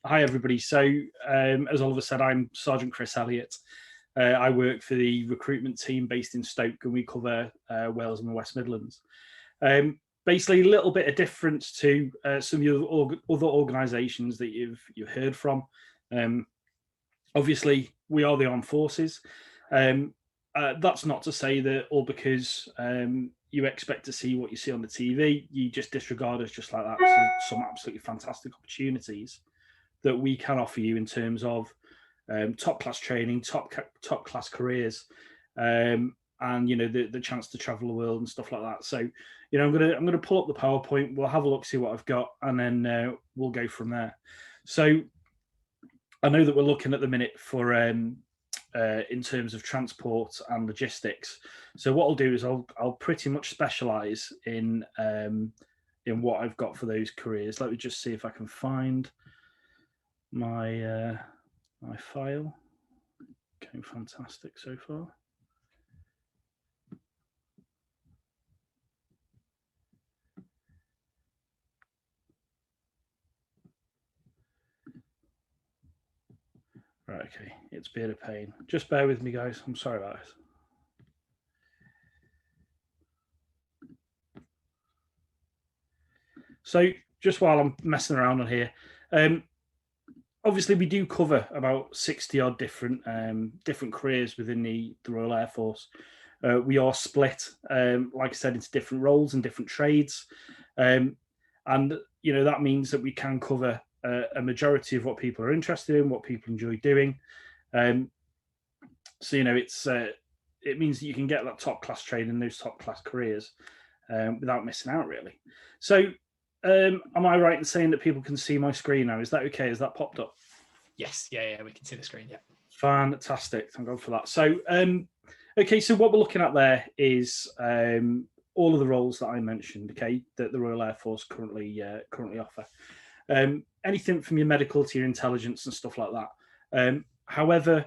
Hi, everybody. So, as Oliver said, I'm Sergeant Chris Elliott. I work for the recruitment team based in Stoke, and we cover Wales and the West Midlands. Basically, a little bit of difference to some of your other organisations that you've heard from. Obviously, we are the armed forces. That's not to say that all because you expect to see what you see on the TV, you just disregard us just like that. So some absolutely fantastic opportunities that we can offer you in terms of top class training, top class careers, and the chance to travel the world and stuff like that. So I'm gonna pull up the PowerPoint. We'll have a look, see what I've got, and then we'll go from there. So I know that we're looking at the minute for in terms of transport and logistics. So what I'll do is I'll pretty much specialise in what I've got for those careers. Let me just see if I can find my my file. Okay, fantastic so far. Right, okay, it's been a pain. Just bear with me, guys. I'm sorry about this. So just while I'm messing around on here, obviously we do cover about 60 odd different careers within the Royal Air Force. We are split, like I said, into different roles and different trades. And that means that we can cover a majority of what people are interested in, what people enjoy doing. So it means that you can get that top class training, those top class careers, without missing out, really. So am I right in saying that people can see my screen now? Is that okay? Has that popped up? Yes, yeah, we can see the screen, yeah. Fantastic, thank God for that. So okay, so what we're looking at there is all of the roles that I mentioned, okay, that the Royal Air Force currently offer. Anything from your medical to your intelligence and stuff like that. However,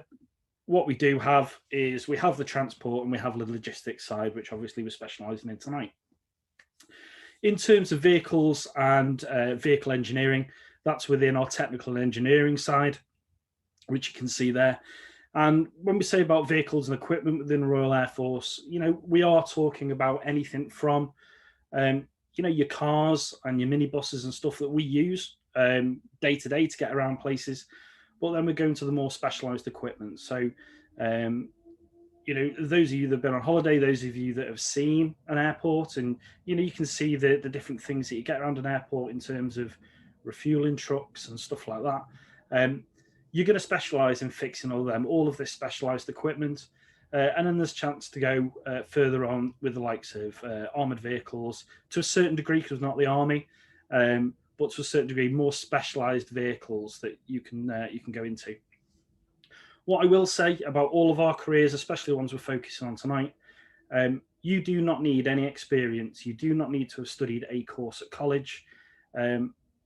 what we do have is we have the transport and we have the logistics side, which obviously we're specialising in tonight. In terms of vehicles and vehicle engineering, that's within our technical and engineering side, which you can see there. And when we say about vehicles and equipment within the Royal Air Force, we are talking about anything from, your cars and your minibuses and stuff that we use day to day to get around places. But then we're going to the more specialised equipment. So, those of you that have been on holiday, those of you that have seen an airport, and you can see the different things that you get around an airport in terms of refueling trucks and stuff like that. You're going to specialise in fixing all of this specialised equipment, and then there's a chance to go further on with the likes of armoured vehicles to a certain degree, because not the army, but to a certain degree more specialised vehicles that you can go into. What I will say about all of our careers, especially the ones we're focusing on tonight, you do not need any experience. You do not need to have studied a course at college.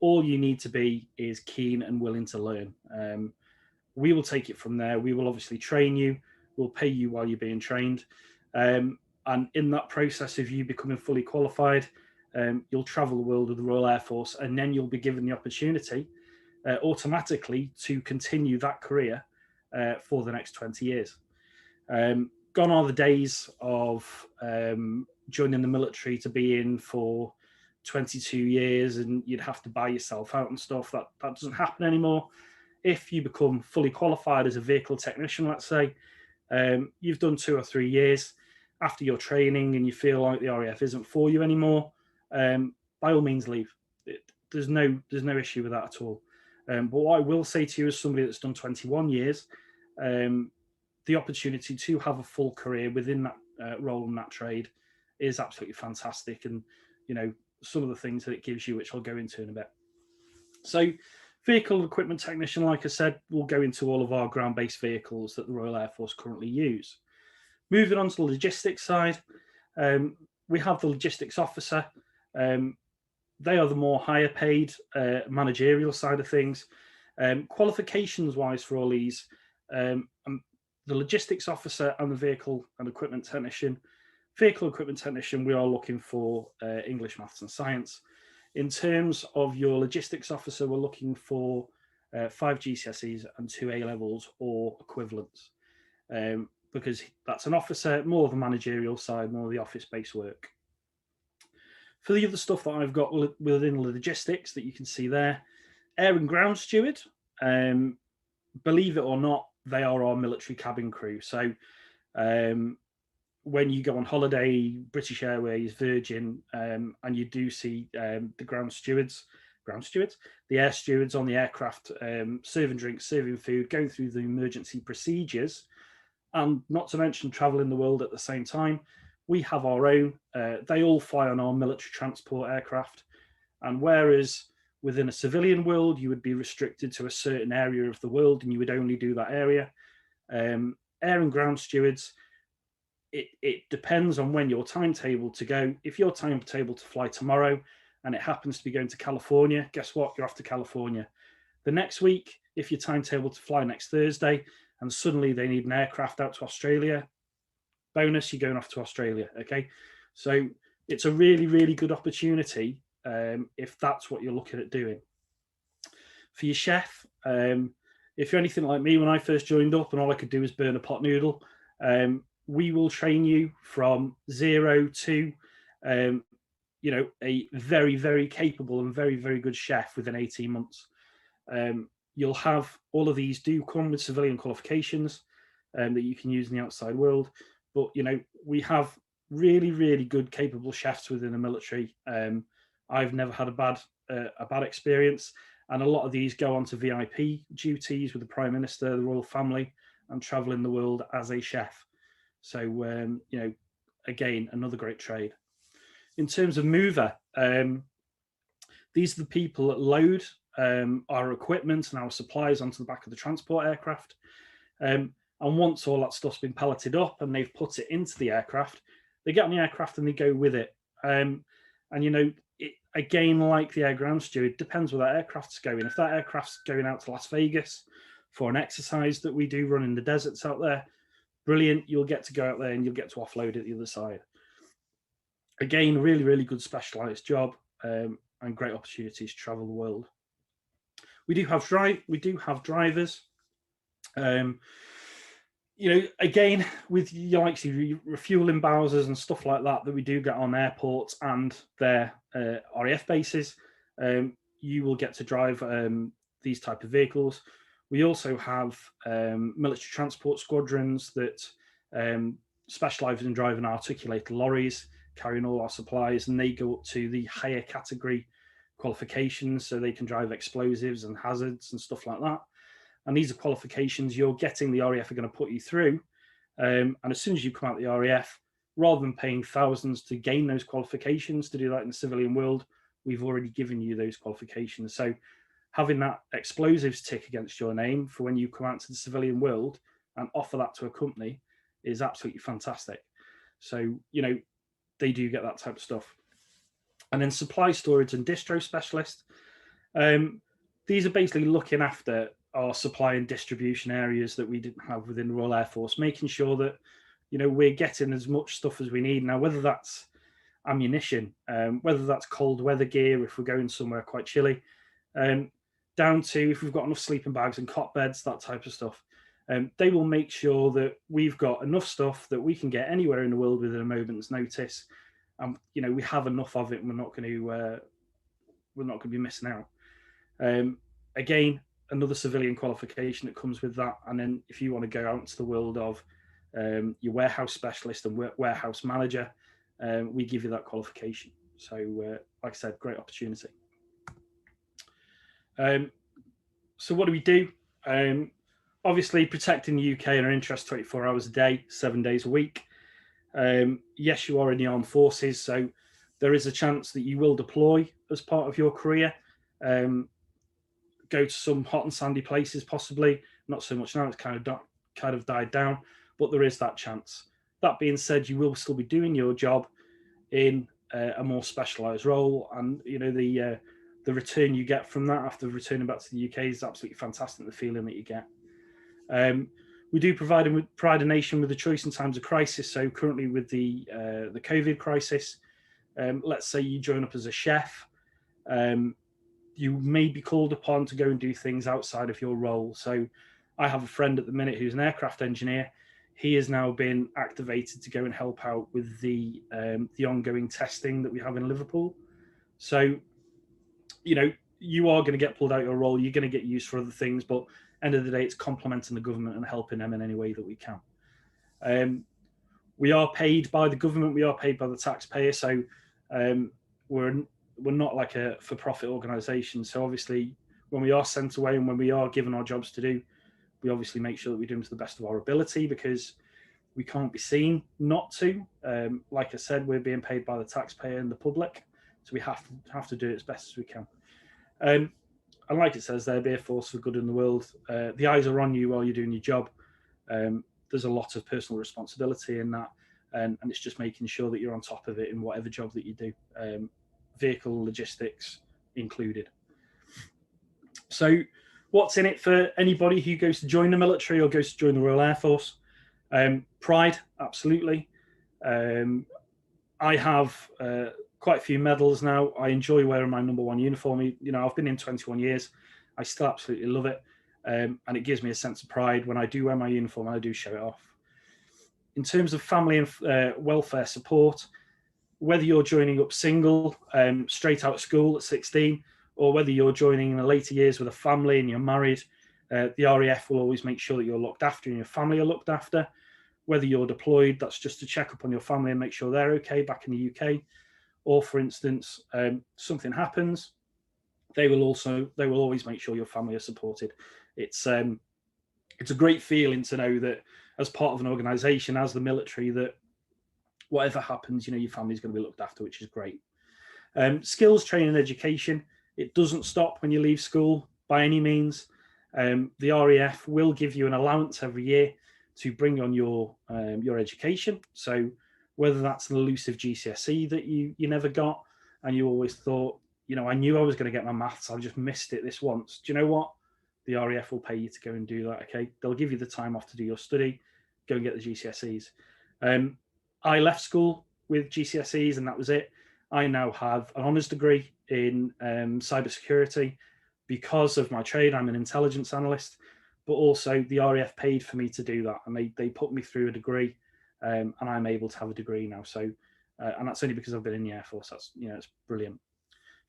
All you need to be is keen and willing to learn. We will take it from there. We will obviously train you. We'll pay you while you're being trained. And in that process of you becoming fully qualified, you'll travel the world with the Royal Air Force, and then you'll be given the opportunity automatically to continue that career for the next 20 years. Gone are the days of joining the military to be in for 22 years and you'd have to buy yourself out and stuff. That doesn't happen anymore. If you become fully qualified as a vehicle technician, let's say, you've done 2 or 3 years after your training and you feel like the RAF isn't for you anymore, by all means leave. There's no issue with that at all. But what I will say to you as somebody that's done 21 years, the opportunity to have a full career within that role and that trade is absolutely fantastic. And, some of the things that it gives you, which I'll go into in a bit. So vehicle equipment technician, like I said, will go into all of our ground-based vehicles that the Royal Air Force currently use. Moving on to the logistics side, we have the logistics officer. They are the more higher paid managerial side of things. Qualifications wise for all these, the logistics officer and the vehicle and equipment technician. Vehicle equipment technician, we are looking for English, maths and science. In terms of your logistics officer, we're looking for 5 GCSEs and 2 A levels or equivalents, because that's an officer, more of the managerial side, more of the office-based work. For the other stuff that I've got within logistics that you can see there, air and ground steward, believe it or not, they are our military cabin crew. So when you go on holiday, British Airways, Virgin, and you do see the ground stewards, the air stewards on the aircraft, serving drinks, serving food, going through the emergency procedures, and not to mention traveling the world at the same time. We have our own. They all fly on our military transport aircraft. And whereas within a civilian world, you would be restricted to a certain area of the world and you would only do that area, air and ground stewards, it depends on when your timetable to go. If your timetable to fly tomorrow and it happens to be going to California, guess what? You're off to California. The next week, if your timetable to fly next Thursday and suddenly they need an aircraft out to Australia, bonus, you're going off to Australia. Okay. So it's a really, really good opportunity if that's what you're looking at doing. For your chef, if you're anything like me, when I first joined up and all I could do was burn a pot noodle, we will train you from 0 to, a very, very capable and very, very good chef within 18 months. You'll have all of these do come with civilian qualifications that you can use in the outside world. But, we have really, really good, capable chefs within the military. I've never had a bad experience. And a lot of these go on to VIP duties with the Prime Minister, the royal family, and traveling the world as a chef. So, again, another great trade. In terms of mover, these are the people that load our equipment and our supplies onto the back of the transport aircraft. And once all that stuff's been palleted up and they've put it into the aircraft, they get on the aircraft and they go with it. Again, like the air ground steward, depends where that aircraft's going. If that aircraft's going out to Las Vegas for an exercise that we do run in the deserts out there, brilliant. You'll get to go out there and you'll get to offload at the other side. Again, really, really good specialized job and great opportunities to travel the world. We do have drivers. Again, with your likes of refueling Bowsers and stuff like that we do get on airports and their RAF bases, you will get to drive these type of vehicles. We also have military transport squadrons that specialise in driving articulated lorries, carrying all our supplies, and they go up to the higher category qualifications, so they can drive explosives and hazards and stuff like that. And these are qualifications you're getting the RAF are going to put you through. And as soon as you come out the RAF, rather than paying thousands to gain those qualifications to do that in the civilian world, we've already given you those qualifications. So having that explosives tick against your name for when you come out to the civilian world and offer that to a company is absolutely fantastic. So, they do get that type of stuff. And then supply storage and distro specialist. These are basically looking after our supply and distribution areas that we didn't have within the Royal Air Force, making sure that, we're getting as much stuff as we need. Now, whether that's ammunition, whether that's cold weather gear, if we're going somewhere quite chilly, down to if we've got enough sleeping bags and cot beds, that type of stuff. They will make sure that we've got enough stuff that we can get anywhere in the world within a moment's notice. And, we have enough of it and we're not going to be missing out. Again, another civilian qualification that comes with that. And then if you want to go out into the world of your warehouse specialist and warehouse manager, we give you that qualification. So, like I said, great opportunity. So what do we do? Obviously, protecting the UK and our interests 24 hours a day, 7 days a week. Yes, you are in the armed forces, so there is a chance that you will deploy as part of your career. Go to some hot and sandy places, possibly. Not so much now; it's kind of died down, but there is that chance. That being said, you will still be doing your job in a more specialised role, and the return you get from that after returning back to the UK is absolutely fantastic. The feeling that you get. We do provide a nation with a choice in times of crisis. So currently with the COVID crisis, let's say you join up as a chef, You may be called upon to go and do things outside of your role. So I have a friend at the minute who's an aircraft engineer. He has now been activated to go and help out with the ongoing testing that we have in Liverpool. So, you are going to get pulled out of your role. You're going to get used for other things, but end of the day, it's complementing the government and helping them in any way that we can. We are paid by the government. We are paid by the taxpayer. So we're not like a for-profit organisation. So obviously, when we are sent away and when we are given our jobs to do, we obviously make sure that we do them to the best of our ability, because we can't be seen not to. Like I said, we're being paid by the taxpayer and the public, so we have to do it as best as we can. And like it says there, be a force for good in the world. The eyes are on you while you're doing your job. There's a lot of personal responsibility in that, and it's just making sure that you're on top of it in whatever job that you do, vehicle logistics included. So what's in it for anybody who goes to join the military or goes to join the Royal Air Force? Pride, absolutely. I have quite a few medals now. I enjoy wearing my number one uniform. I've been in 21 years. I still absolutely love it. And it gives me a sense of pride when I do wear my uniform and I do show it off. In terms of family and welfare support, whether you're joining up single, straight out of school at 16, or whether you're joining in the later years with a family and you're married, the RAF will always make sure that you're looked after and your family are looked after. Whether you're deployed, that's just to check up on your family and make sure they're okay back in the UK. Or, for instance, something happens, they will always make sure your family are supported. It's a great feeling to know that as part of an organisation, as the military, that whatever happens, your family's going to be looked after, which is great. Skills training and education, it doesn't stop when you leave school by any means. The RAF will give you an allowance every year to bring on your education. So whether that's an elusive GCSE that you never got and you always thought, I knew I was going to get my maths, I just missed it this once. Do you know what? The RAF will pay you to go and do that, okay? They'll give you the time off to do your study, go and get the GCSEs. I left school with GCSEs and that was it. I now have an honours degree in cybersecurity because of my trade. I'm an intelligence analyst, but also the RAF paid for me to do that, and they put me through a degree, and I'm able to have a degree now. So, and that's only because I've been in the Air Force. That's it's brilliant.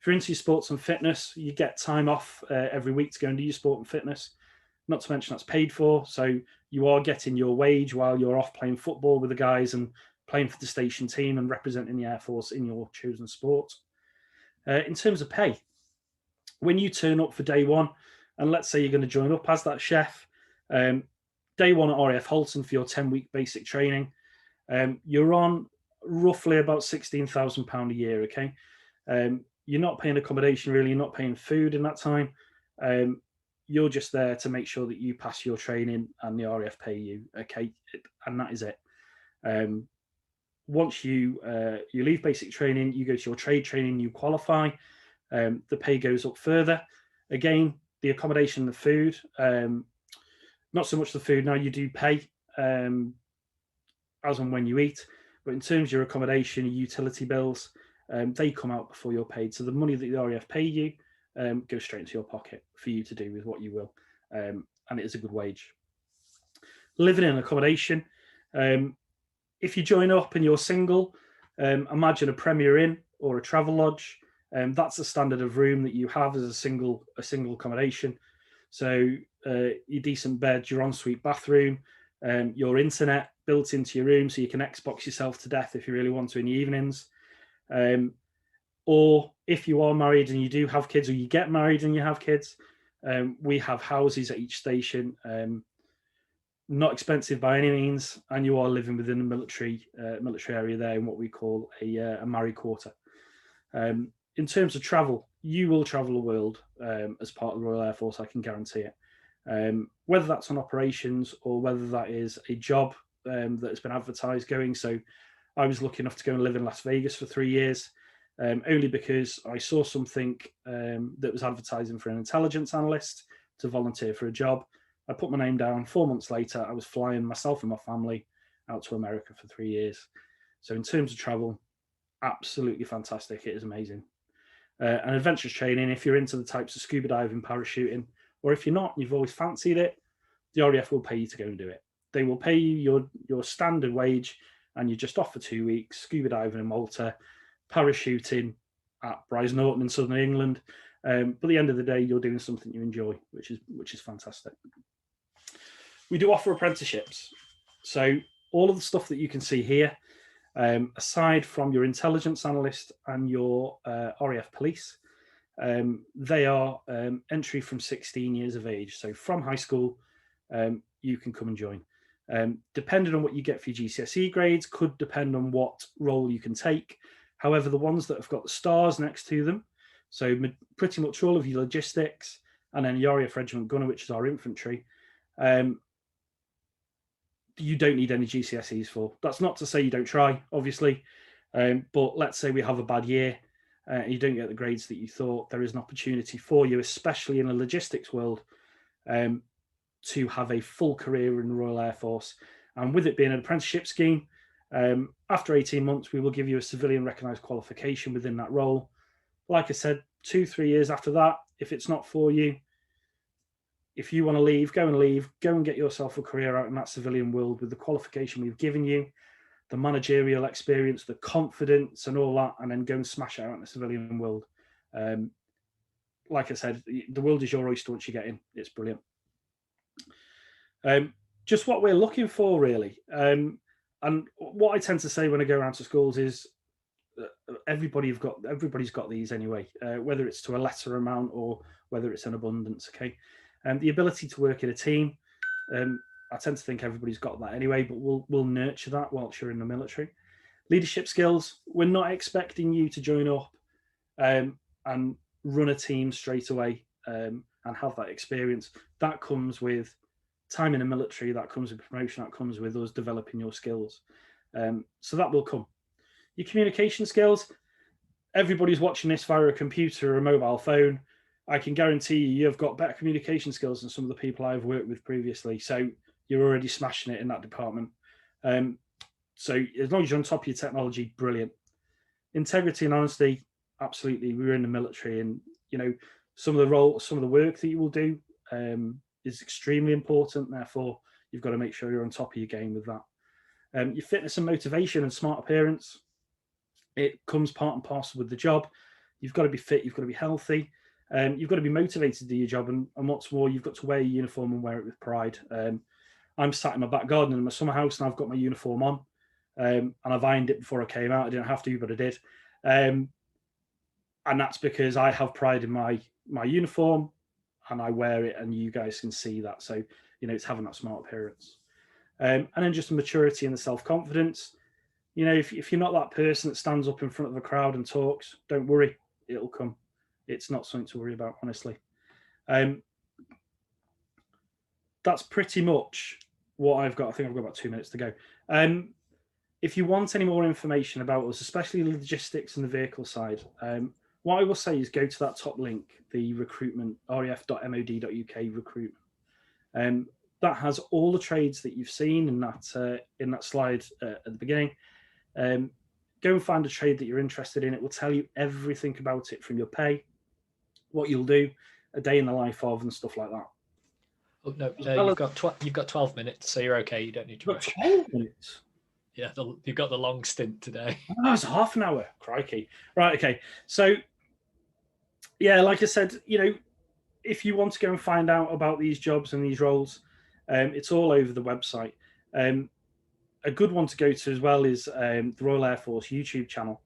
If you're into your sports and fitness, you get time off every week to go and do your sport and fitness. Not to mention that's paid for, so you are getting your wage while you're off playing football with the guys and playing for the station team and representing the Air Force in your chosen sport. In terms of pay, when you turn up for day one, and let's say you're going to join up as that chef, day one at RAF Halton for your 10-week basic training, you're on roughly about £16,000 a year, okay? You're not paying accommodation, really. You're not paying food in that time. You're just there to make sure that you pass your training and the RAF pay you, okay? And that is it. Once you leave basic training, you go to your trade training, you qualify. The pay goes up further. Again, the accommodation, the food, not so much the food now, you do pay as and when you eat, but in terms of your accommodation, your utility bills, they come out before you're paid. So the money that the RAF pay you goes straight into your pocket for you to do with what you will, and it is a good wage. Living in accommodation, if you join up and you're single, imagine a Premier Inn or a Travel Lodge. That's the standard of room that you have as a single accommodation. So your decent bed, your ensuite bathroom, your internet built into your room so you can Xbox yourself to death if you really want to in the evenings. Or if you are married and you do have kids, or you get married and you have kids, we have houses at each station. Not expensive by any means, and you are living within the military area there in what we call a married quarter. In terms of travel, you will travel the world as part of the Royal Air Force, I can guarantee it. Whether that's on operations or whether that is a job that has been advertised going. So I was lucky enough to go and live in Las Vegas for 3 years, only because I saw something that was advertising for an intelligence analyst to volunteer for a job. I put my name down. 4 months later, I was flying myself and my family out to America for 3 years. So in terms of travel, absolutely fantastic. It is amazing. And adventurous training, if you're into the types of scuba diving, parachuting, or if you're not, you've always fancied it, the RAF will pay you to go and do it. They will pay you your standard wage, and you're just off for 2 weeks, scuba diving in Malta, parachuting at Brize Norton in southern England. But at the end of the day, you're doing something you enjoy, which is fantastic. We do offer apprenticeships. So all of the stuff that you can see here, aside from your intelligence analyst and your RAF police, they are entry from 16 years of age. So from high school, you can come and join. Depending on what you get for your GCSE grades, could depend on what role you can take. However, the ones that have got the stars next to them, so pretty much all of your logistics, and then your RAF Regiment Gunner, which is our infantry, you don't need any GCSEs for. That's not to say you don't try, obviously, but let's say we have a bad year and you don't get the grades that you thought, there is an opportunity for you, especially in the logistics world, to have a full career in the Royal Air Force. And with it being an apprenticeship scheme, after 18 months, we will give you a civilian recognised qualification within that role. Like I said, 2-3 years after that, if it's not for you, if you want to leave, go and get yourself a career out in that civilian world with the qualification we've given you, the managerial experience, the confidence and all that, and then go and smash it out in the civilian world. Like I said, the world is your oyster once you get in. It's brilliant. Just what we're looking for, really. And what I tend to say when I go around to schools is everybody's got these anyway, whether it's to a lesser amount or whether it's an abundance. Okay. And the ability to work in a team, I tend to think everybody's got that anyway, but we'll nurture that whilst you're in the military. Leadership skills, we're not expecting you to join up and run a team straight away and have that experience. That comes with time in the military, that comes with promotion, that comes with us developing your skills. So that will come. Your communication skills, everybody's watching this via a computer or a mobile phone. I can guarantee you've got better communication skills than some of the people I've worked with previously. So you're already smashing it in that department. So as long as you're on top of your technology, brilliant. Integrity and honesty, absolutely. We're in the military, and some of the work that you will do is extremely important. Therefore, you've got to make sure you're on top of your game with that. Your fitness and motivation and smart appearance, it comes part and parcel with the job. You've got to be fit. You've got to be healthy. You've got to be motivated to do your job, and what's more, you've got to wear your uniform and wear it with pride. I'm sat in my back garden in my summer house, and I've got my uniform on, and I've ironed it before I came out. I didn't have to, but I did, and that's because I have pride in my uniform, and I wear it, and you guys can see that. So it's having that smart appearance, and then just the maturity and the self-confidence. If you're not that person that stands up in front of a crowd and talks, don't worry, it'll come. It's not something to worry about, honestly. That's pretty much what I've got. I think I've got about 2 minutes to go. If you want any more information about us, especially the logistics and the vehicle side, what I will say is go to that top link, the recruitment, raf.mod.uk recruitment. That has all the trades that you've seen in that slide at the beginning. Go and find a trade that you're interested in. It will tell you everything about it, from your pay, what you'll do, a day in the life of, and stuff like that. Oh no, you've got 12 minutes, so you're okay. You don't need to rush. 12 minutes. Yeah, you've got the long stint today. Oh, it's half an hour. Crikey. Right. Okay. So, yeah, like I said, if you want to go and find out about these jobs and these roles, it's all over the website. A good one to go to as well is the Royal Air Force YouTube channel.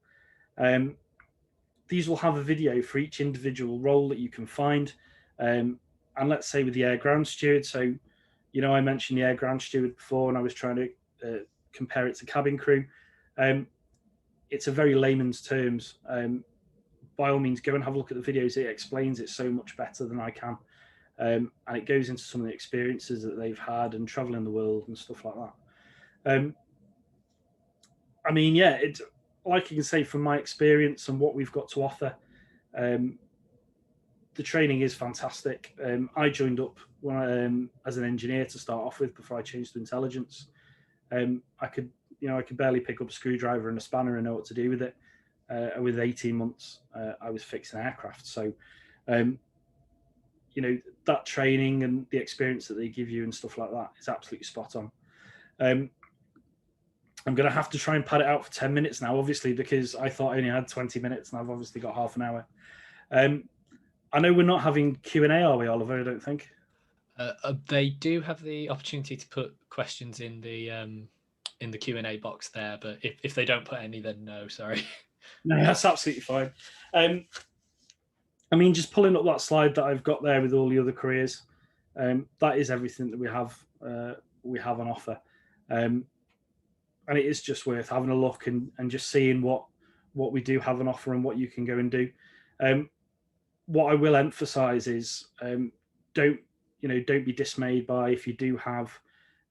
These will have a video for each individual role that you can find. And let's say with the Air Ground Steward. So, I mentioned the Air Ground Steward before, and I was trying to compare it to cabin crew. It's a very layman's terms. By all means, go and have a look at the videos. It explains it so much better than I can. And it goes into some of the experiences that they've had and traveling the world and stuff like that. Like you can say, from my experience and what we've got to offer, the training is fantastic. I joined up as an engineer to start off with before I changed to intelligence. I could barely pick up a screwdriver and a spanner and know what to do with it. with 18 months, I was fixing aircraft. So, that training and the experience that they give you and stuff like that is absolutely spot on. I'm going to have to try and pad it out for 10 minutes now, obviously, because I thought I only had 20 minutes and I've obviously got half an hour. I know we're not having Q&A, are we, Oliver? I don't think. They do have the opportunity to put questions in the Q&A box there, but if they don't put any, then no, sorry. No, that's absolutely fine. Just pulling up that slide that I've got there with all the other careers, that is everything that we have on offer. And it is just worth having a look and just seeing what we do have on offer and what you can go and do. What I will emphasize is don't be dismayed by if you do have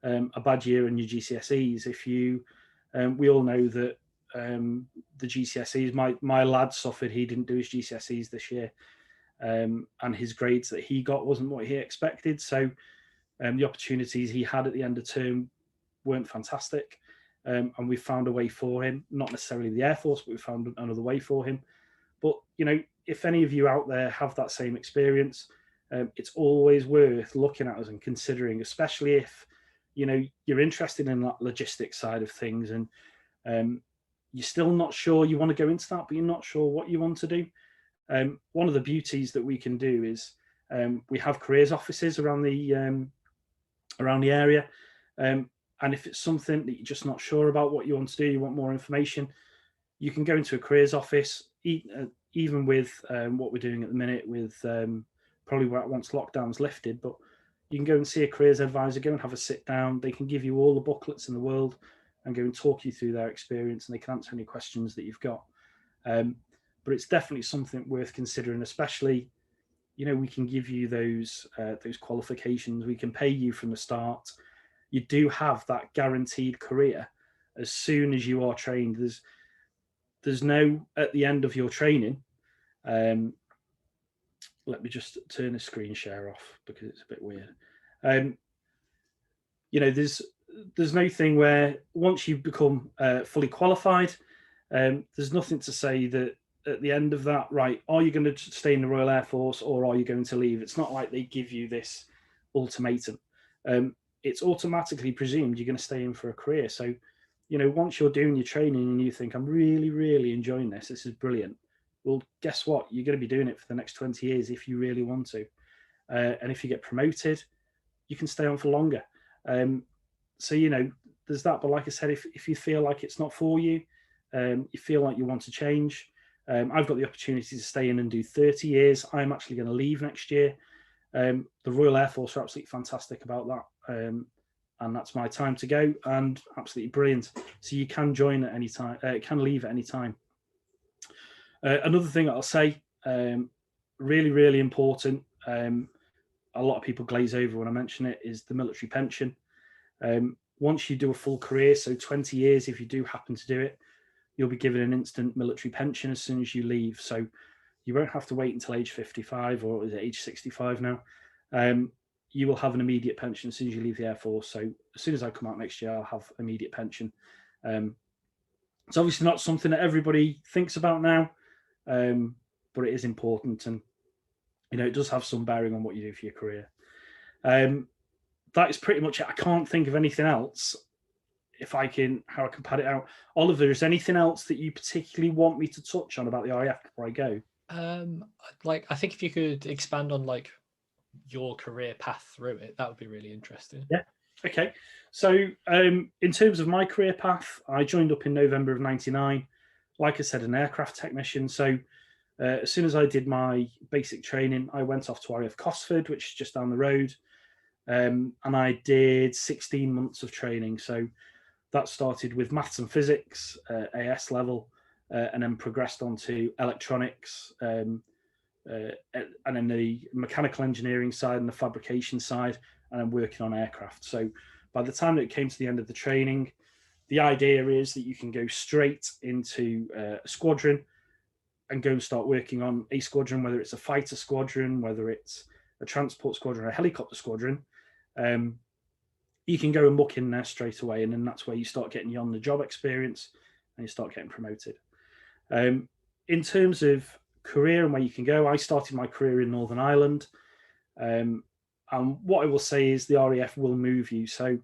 a bad year in your GCSEs. We all know that the GCSEs, my lad suffered. He didn't do his GCSEs this year, and his grades that he got wasn't what he expected. So the opportunities he had at the end of term weren't fantastic, and we found a way for him. Not necessarily the Air Force, but we found another way for him. But if any of you out there have that same experience, it's always worth looking at us and considering, especially if you're interested in that logistics side of things and you're still not sure you want to go into that, but you're not sure what you want to do. One of the beauties that we can do is we have careers offices around the area, and if it's something that you're just not sure about what you want to do, you want more information, you can go into a careers office, even with what we're doing at the minute with probably once lockdown's lifted, but you can go and see a careers advisor, go and have a sit down. They can give you all the booklets in the world and go and talk you through their experience, and they can answer any questions that you've got. But it's definitely something worth considering, especially, we can give you those qualifications. We can pay you from the start. You do have that guaranteed career as soon as you are trained. There's no at the end of your training. Let me just turn the screen share off because it's a bit weird. There's no thing where once you become fully qualified, there's nothing to say that at the end of that, right, are you going to stay in the Royal Air Force or are you going to leave? It's not like they give you this ultimatum. It's automatically presumed you're going to stay in for a career. So, once you're doing your training and you think, I'm really, really enjoying this, this is brilliant. Well, guess what? You're going to be doing it for the next 20 years if you really want to. And if you get promoted, you can stay on for longer. So, there's that. But like I said, if you feel like it's not for you, you feel like you want to change, I've got the opportunity to stay in and do 30 years. I'm actually going to leave next year. The Royal Air Force are absolutely fantastic about that. And that's my time to go, and absolutely brilliant. So you can join at any time, can leave at any time. Another thing I'll say, really, really important, a lot of people glaze over when I mention it, is the military pension. Once you do a full career, so 20 years, if you do happen to do it, you'll be given an instant military pension as soon as you leave. So you won't have to wait until age 55, or is it age 65 now? You will have an immediate pension as soon as you leave the Air Force. So as soon as I come out next year, I'll have immediate pension. It's obviously not something that everybody thinks about now, but it is important, and it does have some bearing on what you do for your career. That is pretty much it. I can't think of anything else. How I can pad it out. Oliver, is anything else that you particularly want me to touch on about the RAF before I go? I think if you could expand on your career path through it, that would be really interesting. Yeah. Okay. So in terms of my career path, I joined up in November of 99. Like I said, an aircraft technician. So as soon as I did my basic training, I went off to RAF Cosford, which is just down the road. And I did 16 months of training. So that started with maths and physics, AS level, and then progressed on to electronics, and then the mechanical engineering side and the fabrication side, and I'm working on aircraft. So by the time that it came to the end of the training, the idea is that you can go straight into a squadron and go and start working on a squadron, whether it's a fighter squadron, whether it's a transport squadron or a helicopter squadron. You can go and muck in there straight away, and then that's where you start getting your on-the-job experience and you start getting promoted. In terms of career and where you can go, I started my career in Northern Ireland. And what I will say is the RAF will move you. So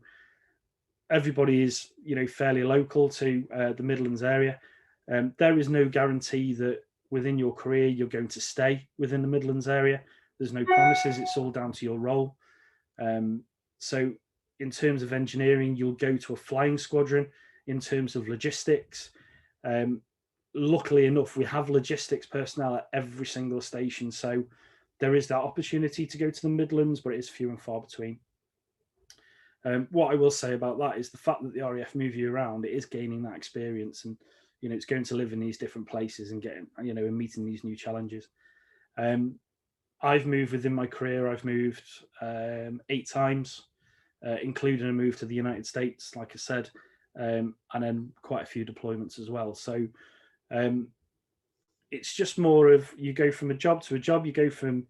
everybody is, fairly local to the Midlands area. There is no guarantee that within your career you're going to stay within the Midlands area. There's no promises. It's all down to your role. So in terms of engineering, you'll go to a flying squadron. In terms of logistics, luckily enough, we have logistics personnel at every single station. So there is that opportunity to go to the Midlands, but it is few and far between. What I will say about that is the fact that the RAF move you around, it is gaining that experience, and it's going to live in these different places and getting, and meeting these new challenges. I've moved within my career. I've moved 8 times, including a move to the United States, like I said, and then quite a few deployments as well. So it's just more of, you go from a job to a job. You go from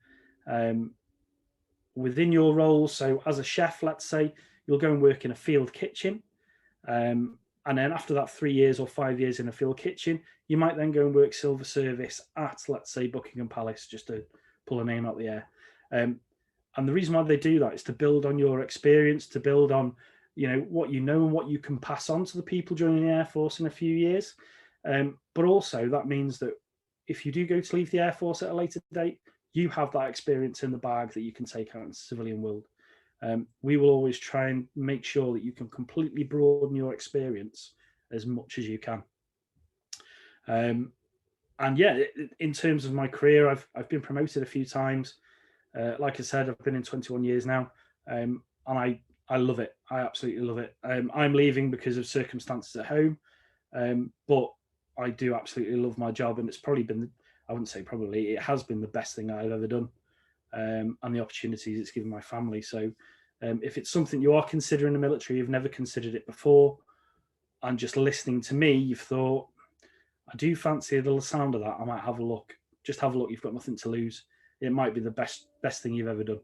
within your role. So as a chef, let's say, you'll go and work in a field kitchen. And then after that 3 years or 5 years in a field kitchen, you might then go and work silver service at, let's say, Buckingham Palace, just to pull a name out the air. And the reason why they do that is to build on your experience, to build on, what you know and what you can pass on to the people joining the Air Force in a few years. But also that means that if you do go to leave the Air Force at a later date, you have that experience in the bag that you can take out in the civilian world. We will always try and make sure that you can completely broaden your experience as much as you can. And yeah, in terms of my career, I've been promoted a few times. Like I said, I've been in 21 years now, and I love it. I absolutely love it. I'm leaving because of circumstances at home, but I do absolutely love my job, and it's probably been, I wouldn't say probably, it has been the best thing I've ever done, and the opportunities it's given my family. So if it's something you are considering the military, you've never considered it before, and just listening to me, you've thought, I do fancy the sound of that, I might have a look. Just have a look. You've got nothing to lose. It might be the best thing you've ever done.